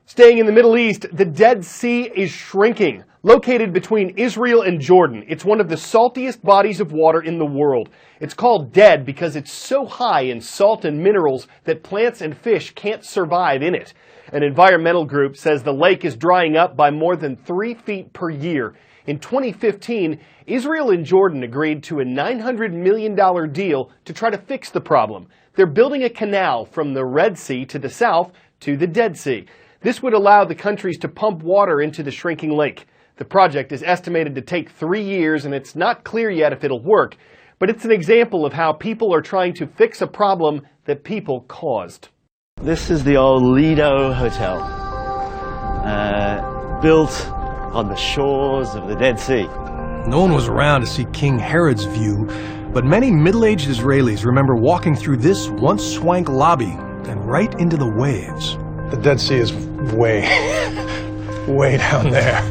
Staying in the Middle East, the Dead Sea is shrinking. Located between Israel and Jordan, it's one of the saltiest bodies of water in the world. It's called dead because it's so high in salt and minerals that plants and fish can't survive in it. An environmental group says the lake is drying up by more than 3 feet per year. In 2015, Israel and Jordan agreed to a $900 million deal to try to fix the problem. They're building a canal from the Red Sea to the south to the Dead Sea. This would allow the countries to pump water into the shrinking lake. The project is estimated to take 3 years, and it's not clear yet if it'll work, but it's an example of how people are trying to fix a problem that people caused. This is the old Lido Hotel, built on the shores of the Dead Sea. No one was around to see King Herod's view, but many middle-aged Israelis remember walking through this once swank lobby and right into the waves. The Dead Sea is way, way down there.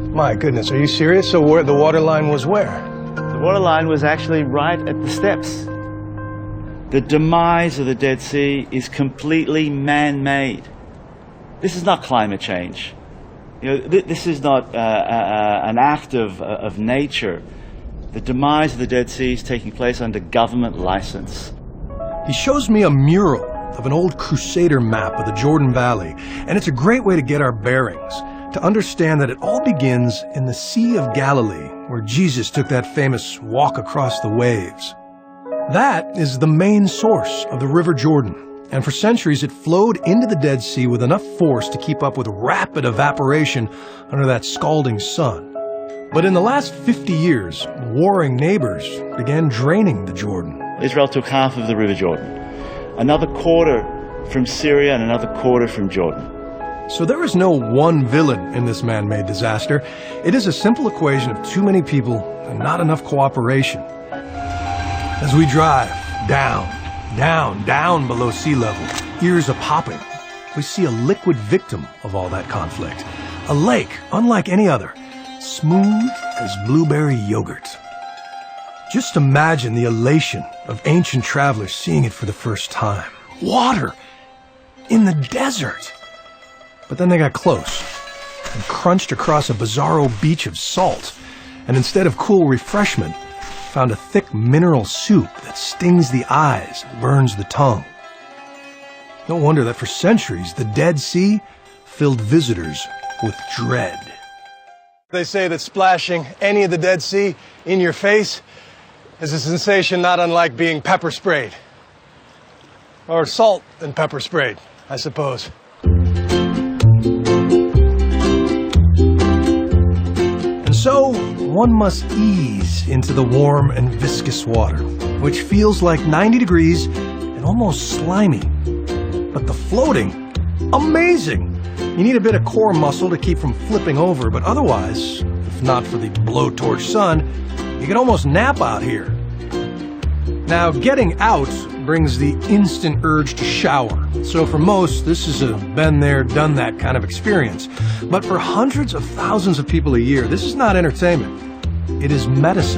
My goodness, are you serious? So where the water line was where? The water line was actually right at the steps. The demise of the Dead Sea is completely man-made. This is not climate change. You know, this is not an act of nature. The demise of the Dead Sea is taking place under government license. He shows me a mural of an old Crusader map of the Jordan Valley, and it's a great way to get our bearings, to understand that it all begins in the Sea of Galilee, where Jesus took that famous walk across the waves. That is the main source of the River Jordan, and for centuries it flowed into the Dead Sea with enough force to keep up with rapid evaporation under that scalding sun. But in the last 50 years, warring neighbors began draining the Jordan. Israel took half of the River Jordan, another quarter from Syria and another quarter from Jordan. So there is no one villain in this man-made disaster. It is a simple equation of too many people and not enough cooperation. As we drive down, down, down below sea level, ears are popping. We see a liquid victim of all that conflict. A lake unlike any other, smooth as blueberry yogurt. Just imagine the elation of ancient travelers seeing it for the first time. Water in the desert. But then they got close and crunched across a bizarro beach of salt, and instead of cool refreshment, found a thick mineral soup that stings the eyes and burns the tongue. No wonder that for centuries the Dead Sea filled visitors with dread. They say that splashing any of the Dead Sea in your face is a sensation not unlike being pepper sprayed. Or salt and pepper sprayed, I suppose. And so one must ease into the warm and viscous water, which feels like 90 degrees and almost slimy. But the floating, amazing! You need a bit of core muscle to keep from flipping over, but otherwise, if not for the blowtorch sun, you can almost nap out here. Now, getting out brings the instant urge to shower. So for most, this is a been there, done that kind of experience. But for hundreds of thousands of people a year, this is not entertainment. It is medicine.